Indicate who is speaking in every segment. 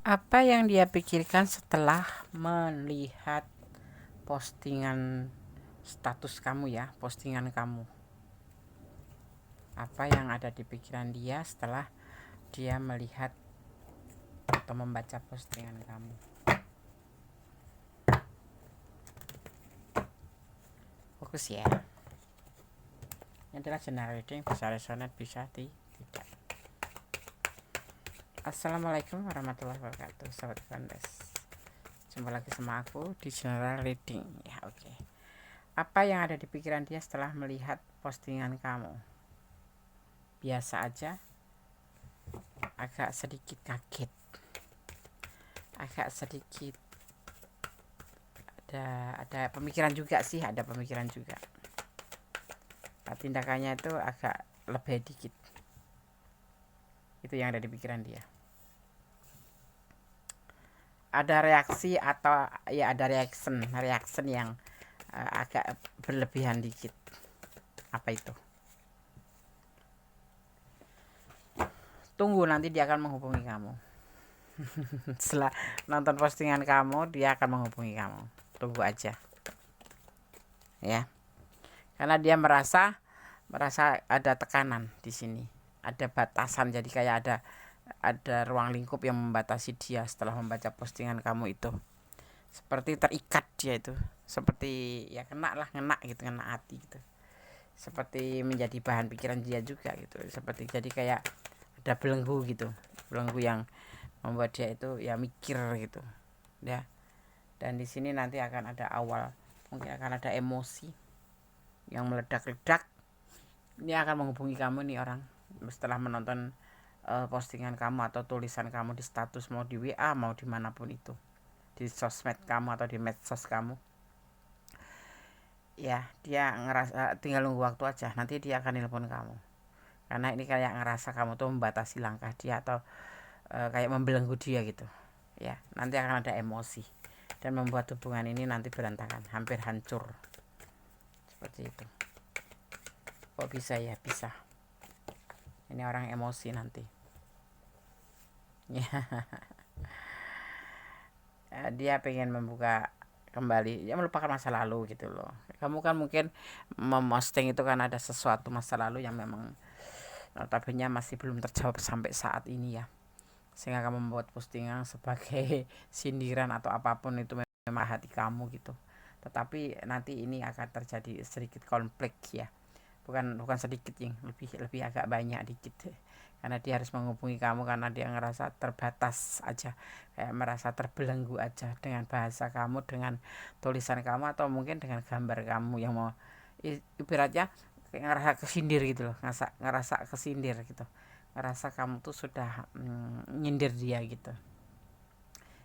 Speaker 1: Apa yang dia pikirkan setelah melihat postingan status kamu ya, postingan kamu? Apa yang ada di pikiran dia setelah dia melihat atau membaca postingan kamu? Fokus ya. Ini adalah general reading, bisa resonate, bisa tidak. Assalamualaikum warahmatullahi wabarakatuh, sahabat Fandes. Jumpa lagi sama aku di general reading ya, oke. Apa yang ada di pikiran dia setelah melihat postingan kamu? Biasa aja, agak sedikit kaget, agak sedikit ada pemikiran juga sih, ada pemikiran juga. Tindakannya itu agak lebih dikit. Itu yang ada di pikiran dia. Ada reaksi atau ya ada reaction yang agak berlebihan dikit. Apa itu? Tunggu, nanti dia akan menghubungi kamu. Setelah nonton postingan kamu, dia akan menghubungi kamu. Tunggu aja ya, karena dia merasa ada tekanan di sini, ada batasan, jadi kayak ada ruang lingkup yang membatasi dia setelah membaca postingan kamu itu. Seperti terikat dia itu, seperti ya kena gitu, kena hati gitu, seperti menjadi bahan pikiran dia juga gitu, seperti jadi kayak ada belenggu gitu, belenggu yang membuat dia itu ya mikir gitu ya. Dan di sini nanti akan ada mungkin akan ada emosi yang meledak-ledak. Ini akan menghubungi kamu nih orang setelah menonton postingan kamu atau tulisan kamu di status, mau di WA mau dimanapun itu, di sosmed kamu atau di medsos kamu ya. Dia ngerasa tinggal nunggu waktu aja, nanti dia akan nelpon kamu, karena ini kayak ngerasa kamu tuh membatasi langkah dia atau kayak membelenggu dia gitu ya. Nanti akan ada emosi dan membuat hubungan ini nanti berantakan, hampir hancur seperti itu. Kok bisa ya? Bisa. Ini orang emosi nanti ya. Dia pengen membuka kembali ya, melupakan masa lalu gitu loh. Kamu kan mungkin memosting itu kan ada sesuatu masa lalu yang memang notabene masih belum terjawab sampai saat ini ya, sehingga kamu membuat postingan sebagai sindiran atau apapun itu memang hati kamu gitu. Tetapi nanti ini akan terjadi sedikit konflik ya, bukan sedikit, yang lebih agak banyak dikit, karena dia harus menghubungi kamu karena dia ngerasa terbatas aja, kayak merasa terbelenggu aja dengan bahasa kamu, dengan tulisan kamu, atau mungkin dengan gambar kamu yang mau ibaratnya kayak ngerasa kesindir gitu loh, ngerasa kesindir gitu, ngerasa kamu tuh sudah nyindir dia gitu.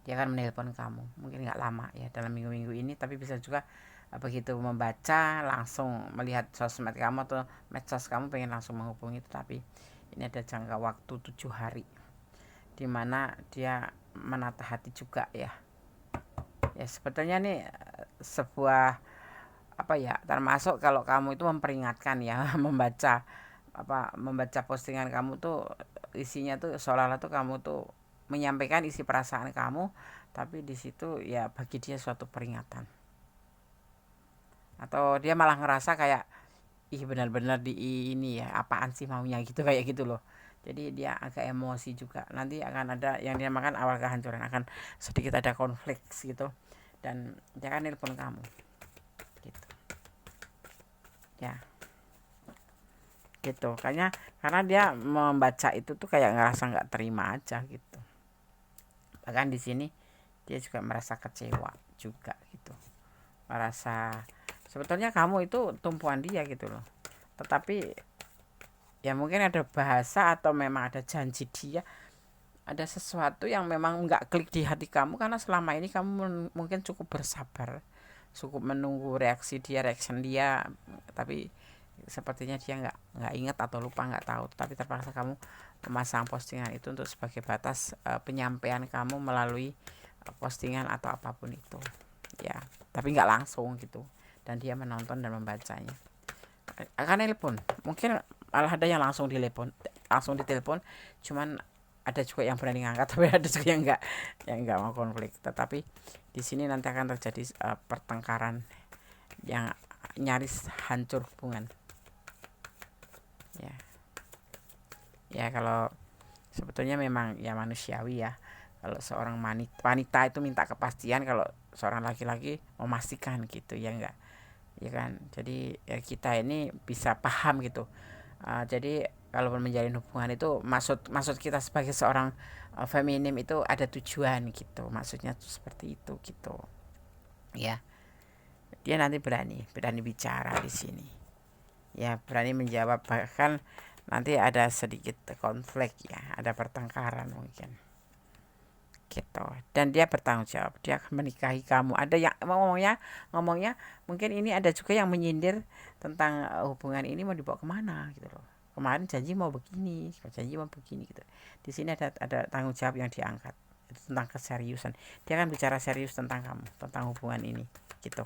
Speaker 1: Dia akan menelpon kamu, mungkin nggak lama ya, dalam minggu-minggu ini, tapi bisa juga begitu membaca langsung melihat sosmed kamu atau medsos kamu pengen langsung menghubungi. Tapi ini ada jangka waktu 7 hari dimana dia menata hati juga ya. Ya sebetulnya nih sebuah apa ya, termasuk kalau kamu itu memperingatkan ya, membaca postingan kamu tuh isinya tuh seolah-olah tuh kamu tuh menyampaikan isi perasaan kamu, tapi di situ ya bagi dia suatu peringatan, atau dia malah ngerasa kayak ih benar-benar di ini ya, apaan sih maunya gitu, kayak gitu loh. Jadi dia agak emosi juga, nanti akan ada yang dinamakan awal kehancuran, akan sedikit ada konflik gitu, dan dia akan nelpon kamu gitu ya, gitu karena dia membaca itu tuh kayak ngerasa nggak terima aja gitu. Bahkan di sini dia juga merasa kecewa juga gitu, merasa sebetulnya kamu itu tumpuan dia gitu loh. Tetapi ya mungkin ada bahasa atau memang ada janji dia, ada sesuatu yang memang nggak klik di hati kamu, karena selama ini kamu mungkin cukup bersabar, cukup menunggu reaction dia, tapi sepertinya dia nggak ingat atau lupa, nggak tahu, tapi terpaksa kamu memasang postingan itu untuk sebagai batas penyampaian kamu melalui postingan atau apapun itu ya, tapi nggak langsung gitu, dan dia menonton dan membacanya. Akan telepon, mungkin malah ada yang langsung ditelepon, cuman ada juga yang berani ngangkat tapi ada juga yang enggak mau konflik. Tetapi di sini nanti akan terjadi pertengkaran yang nyaris hancur hubungan. Ya. Ya kalau sebetulnya memang ya manusiawi ya. Kalau seorang wanita itu minta kepastian, kalau seorang laki-laki memastikan gitu ya enggak. Ya kan. Jadi ya kita ini bisa paham gitu. Jadi kalau menjalin hubungan itu maksud kita sebagai seorang feminim itu ada tujuan gitu. Maksudnya tuh seperti itu gitu. Ya. Dia nanti berani bicara di sini. Ya, berani menjawab, bahkan nanti ada sedikit konflik ya, ada pertengkaran mungkin. Gitu. Dan dia bertanggung jawab, dia akan menikahi kamu. Ada yang ngomongnya mungkin ini ada juga yang menyindir tentang hubungan ini mau dibawa kemana gitu loh. Kemarin janji mau begini, janji mau begini gitu. Di sini ada tanggung jawab yang diangkat. Itu tentang keseriusan. Dia akan bicara serius tentang kamu, tentang hubungan ini gitu.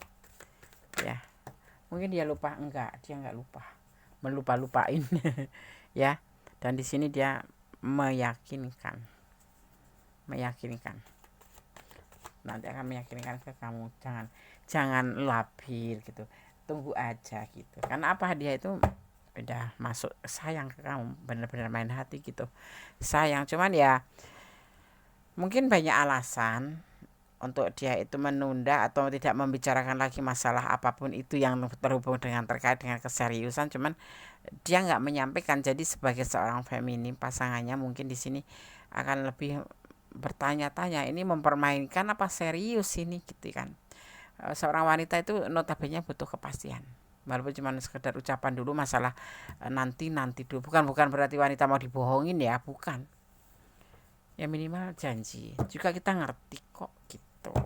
Speaker 1: Ya. Mungkin dia lupa, dia enggak lupa. Melupain ya. Dan di sini dia meyakinkan. Nanti akan meyakinkan ke kamu, jangan labil gitu, tunggu aja gitu. Karena apa, dia itu udah masuk sayang ke kamu, benar-benar main hati gitu, sayang. Cuman ya mungkin banyak alasan untuk dia itu menunda atau tidak membicarakan lagi masalah apapun itu yang terhubung dengan terkait dengan keseriusan. Cuman dia nggak menyampaikan. Jadi sebagai seorang feminim, pasangannya mungkin di sini akan lebih bertanya-tanya, ini mempermainkan apa serius ini gitu kan. Seorang wanita itu notabene butuh kepastian, walaupun cuma sekedar ucapan dulu masalah nanti dulu. Bukan berarti wanita mau dibohongin ya, bukan. Ya minimal janji juga kita ngerti kok gitu.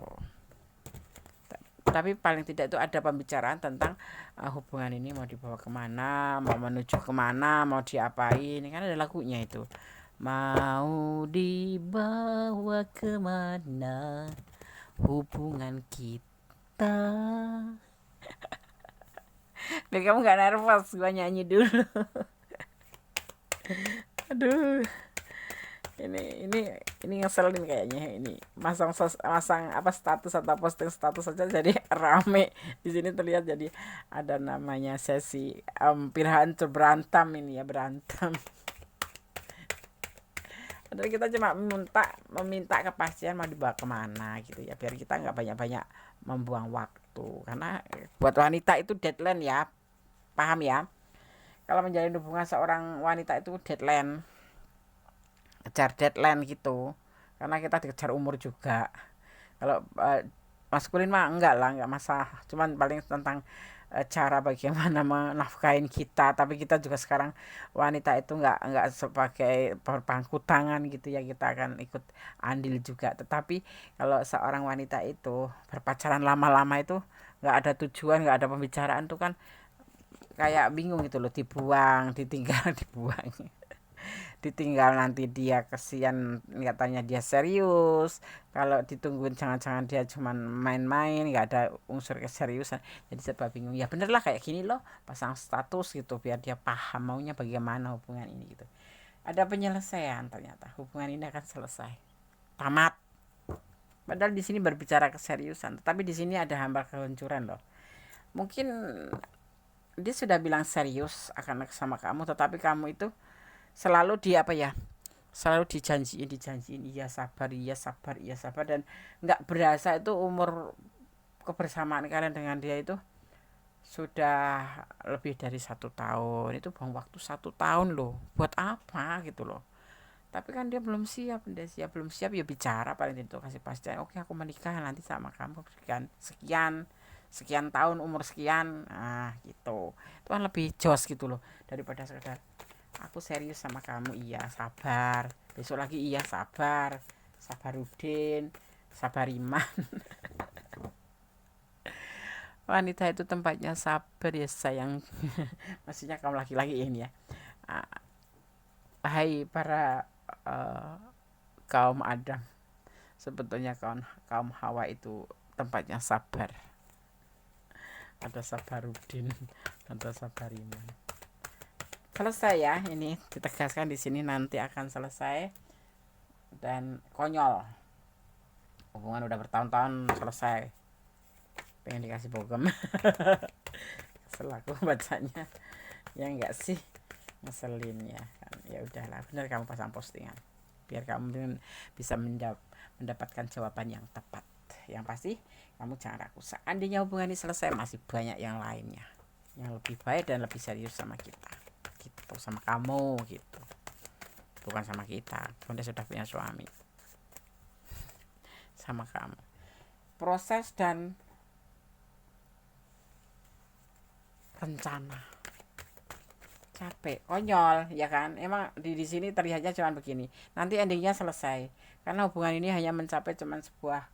Speaker 1: Tapi paling tidak itu ada pembicaraan tentang hubungan ini mau dibawa kemana, mau menuju kemana, mau diapain. Kan ada lagunya itu, mau dibawa kemana hubungan kita. Biar kamu gak nervous, gua nyanyi dulu. Aduh, ini ngeselin kayaknya. Ini masang apa status atau posting status saja jadi rame. Di sini terlihat jadi ada namanya sesi pilihan berantem ini ya, berantem. Padahal kita cuma meminta kepastian mau dibawa kemana gitu ya, biar kita nggak banyak membuang waktu. Karena buat wanita itu deadline ya, paham ya. Kalau menjalin hubungan seorang wanita itu deadline, kejar deadline gitu. Karena kita dikejar umur juga. Kalau maskulin mah enggak masalah. Cuman paling tentang cara bagaimana menafkahin kita. Tapi kita juga sekarang wanita itu enggak sebagai pangku tangan gitu ya, kita akan ikut andil juga. Tetapi kalau seorang wanita itu berpacaran lama-lama itu enggak ada tujuan, enggak ada pembicaraan tuh kan kayak bingung gitu loh, dibuang, ditinggal, ditinggal. Nanti dia kesian, katanya dia serius, kalau ditungguin jangan-jangan dia cuman main-main, nggak ada unsur keseriusan. Jadi serba bingung. Ya bener lah kayak gini loh, pasang status gitu biar dia paham maunya bagaimana hubungan ini gitu. Ada penyelesaian, ternyata hubungan ini akan selesai, tamat. Padahal di sini berbicara keseriusan, tetapi di sini ada hamba kehancuran loh. Mungkin dia sudah bilang serius akan sama kamu, tetapi kamu itu selalu selalu dijanjiin iya sabar, dan nggak berasa itu umur kebersamaan kalian dengan dia itu sudah lebih dari 1 tahun. Itu buang waktu 1 tahun loh, buat apa gitu loh. Tapi kan dia belum siap, ya bicara paling itu, kasih pastian, oke aku menikah nanti sama kamu sekian tahun, umur sekian, gitu. Itu kan lebih jos gitu loh, daripada sekedar aku serius sama kamu, iya sabar, besok lagi iya sabar, sabarudin, sabar iman. Wanita itu tempatnya sabar ya sayang. Maksudnya kaum laki-laki ini ya. Hai para kaum Adam, sebetulnya kaum Hawa itu tempatnya sabar. Ada sabarudin, ada sabariman. Selesai ya, ini ditegaskan di sini nanti akan selesai. dan konyol. Hubungan udah bertahun-tahun selesai, pengen dikasih bogem. Kesel aku bacanya. Ya enggak sih, ngeselin ya kan. Ya udahlah, bener kamu pasang postingan biar kamu bisa mendapatkan jawaban yang tepat. Yang pasti kamu jangan ragu, seandainya hubungan ini selesai masih banyak yang lainnya yang lebih baik dan lebih serius sama kita gitu, sama kamu gitu, bukan sama kita. Bunda sudah punya suami, sama kamu. Proses dan rencana, capek, konyol ya kan. Emang di sini terlihatnya cuma begini, nanti endingnya selesai, karena hubungan ini hanya mencapai cuman sebuah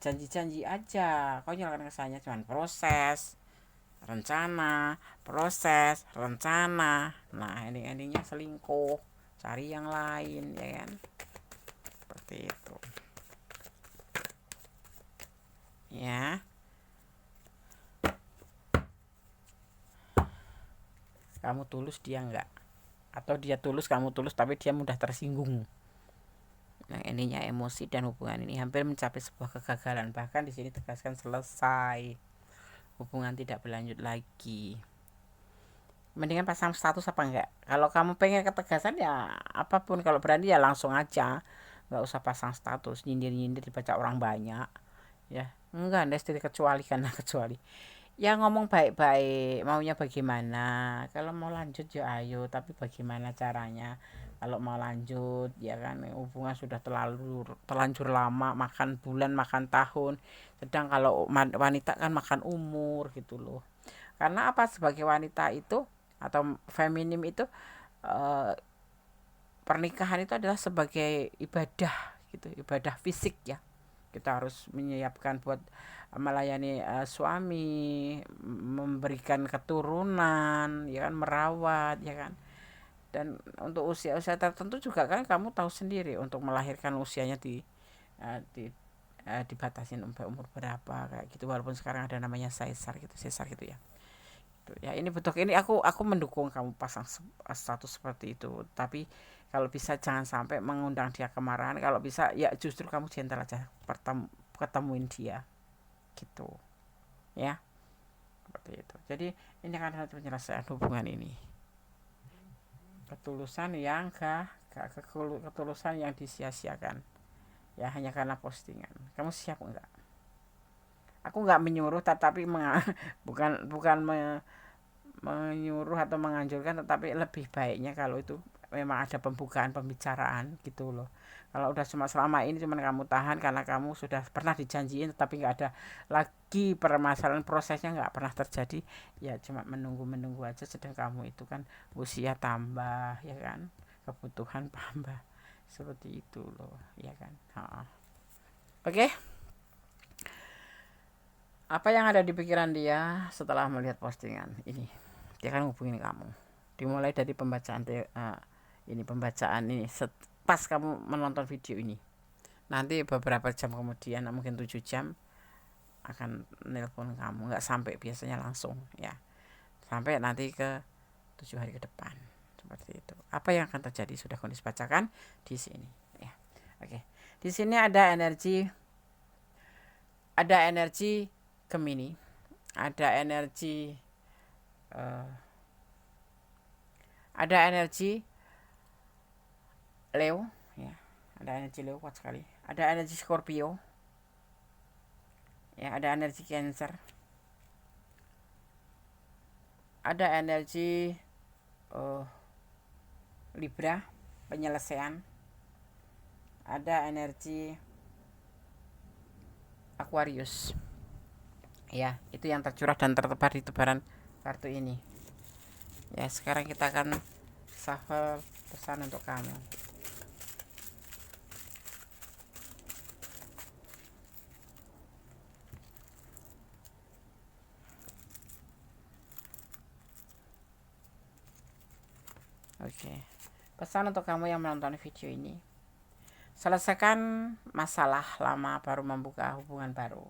Speaker 1: janji-janji aja. Konyol kan kesannya, cuman proses rencana, proses rencana. Nah endingnya selingkuh, cari yang lain ya kan, seperti itu ya. Kamu tulus, dia enggak, atau dia tulus kamu tulus tapi dia mudah tersinggung. Nah ininya emosi, dan hubungan ini hampir mencapai sebuah kegagalan. Bahkan di sini tegaskan selesai, hubungan tidak berlanjut lagi. Mendingan pasang status apa enggak? Kalau kamu pengen ketegasan ya apapun, kalau berani ya langsung aja, nggak usah pasang status nyindir dibaca orang banyak ya. Enggak, Nes, kecuali karena kecuali ya ngomong baik-baik, maunya bagaimana. Kalau mau lanjut ya ayo, tapi bagaimana caranya. Kalau mau lanjut ya kan, hubungan sudah terlanjur lama, makan bulan makan tahun. Sedang kalau wanita kan makan umur gitu loh. Karena apa, sebagai wanita itu atau feminim itu, eh, pernikahan itu adalah sebagai ibadah gitu, ibadah fisik ya. Kita harus menyiapkan buat melayani suami, memberikan keturunan ya kan, merawat ya kan. Dan untuk usia-usia tertentu juga kan kamu tahu sendiri, untuk melahirkan usianya uh, di dibatasin umur berapa kayak gitu. Walaupun sekarang ada namanya sesar gitu ya. Ya ini betul, ini aku mendukung kamu pasang status seperti itu, tapi kalau bisa jangan sampai mengundang dia kemarahan. Kalau bisa ya justru kamu gentle aja, ketemuin dia gitu ya, seperti itu. Jadi ini kan satu penyelesaian hubungan ini, ketulusan yang gak ketulusan yang disia-siakan ya hanya karena postingan. Kamu siap enggak? Aku nggak menyuruh, tetapi bukan menyuruh atau menganjurkan, tetapi lebih baiknya kalau itu memang ada pembukaan pembicaraan gitu loh. Kalau udah cuma selama ini cuma kamu tahan karena kamu sudah pernah dijanjiin tapi nggak ada lagi permasalahan, prosesnya nggak pernah terjadi, ya cuma menunggu aja. Sedang kamu itu kan usia tambah ya kan, kebutuhan tambah, seperti itu loh ya kan. Oke, apa yang ada di pikiran dia setelah melihat postingan ini? Dia kan hubungin kamu, dimulai dari pembacaan ini pas kamu menonton video ini. Nanti beberapa jam kemudian, mungkin 7 jam, akan nelpon kamu. Nggak sampai, biasanya langsung ya, sampai nanti ke 7 hari ke depan, seperti itu. Apa yang akan terjadi sudah kondisi bacakan di sini ya. Oke, di sini ada energi Gemini, ada energi Leo ya, ada energi Leo kuat sekali, ada energi Scorpio ya, ada energi Cancer, ada energi Libra, penyelesaian, ada energi Aquarius ya. Itu yang tercurah dan tertebar di tebaran kartu ini ya. Sekarang kita akan shuffle pesan untuk kamu. Oke, pesan untuk kamu yang menonton video ini: selesaikan masalah lama baru membuka hubungan baru.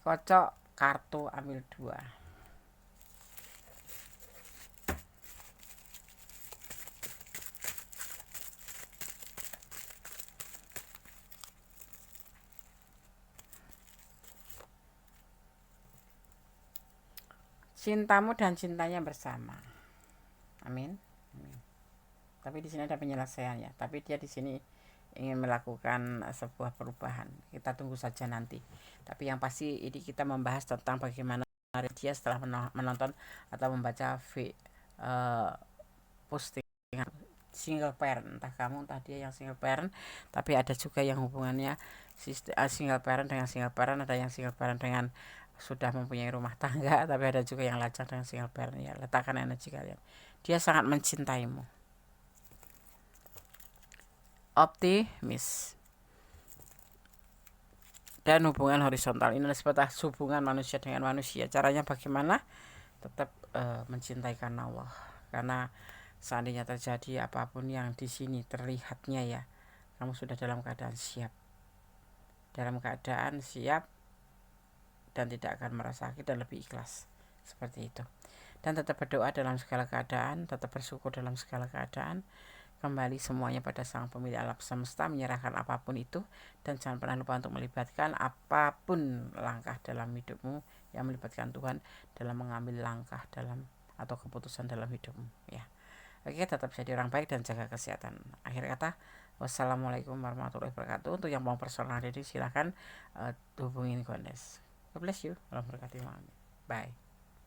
Speaker 1: Kocok kartu, ambil 2. cintamu dan cintanya bersama. Amin. Amin. Tapi di sini ada penyelesaiannya. Tapi dia di sini ingin melakukan sebuah perubahan. Kita tunggu saja nanti. Tapi yang pasti ini kita membahas tentang bagaimana dia setelah menonton atau membaca postingan single parent, entah kamu entah dia yang single parent, tapi ada juga yang hubungannya single parent dengan single parent, ada yang single parent dengan sudah mempunyai rumah tangga, tapi ada juga yang lajang dengan single parent. Ya, letakkan energi kalian. Dia sangat mencintaimu. Optimis. Dan hubungan horizontal ini sebatas hubungan manusia dengan manusia. Caranya bagaimana? Tetap mencintai karena Allah. Karena seandainya terjadi apapun yang di sini terlihatnya ya, kamu sudah dalam keadaan siap. Dalam keadaan siap dan tidak akan merasa sakit dan lebih ikhlas. Seperti itu. Dan tetap berdoa dalam segala keadaan, tetap bersyukur dalam segala keadaan. Kembali semuanya pada Sang Pemilik alam semesta, menyerahkan apapun itu, dan jangan pernah lupa untuk melibatkan apapun langkah dalam hidupmu yang melibatkan Tuhan dalam mengambil langkah dalam atau keputusan dalam hidupmu ya. Oke, tetap jadi orang baik dan jaga kesehatan. Akhir kata, wassalamualaikum warahmatullahi wabarakatuh. Untuk yang mau personal reading silahkan hubungin Gondes. God bless you. Bye.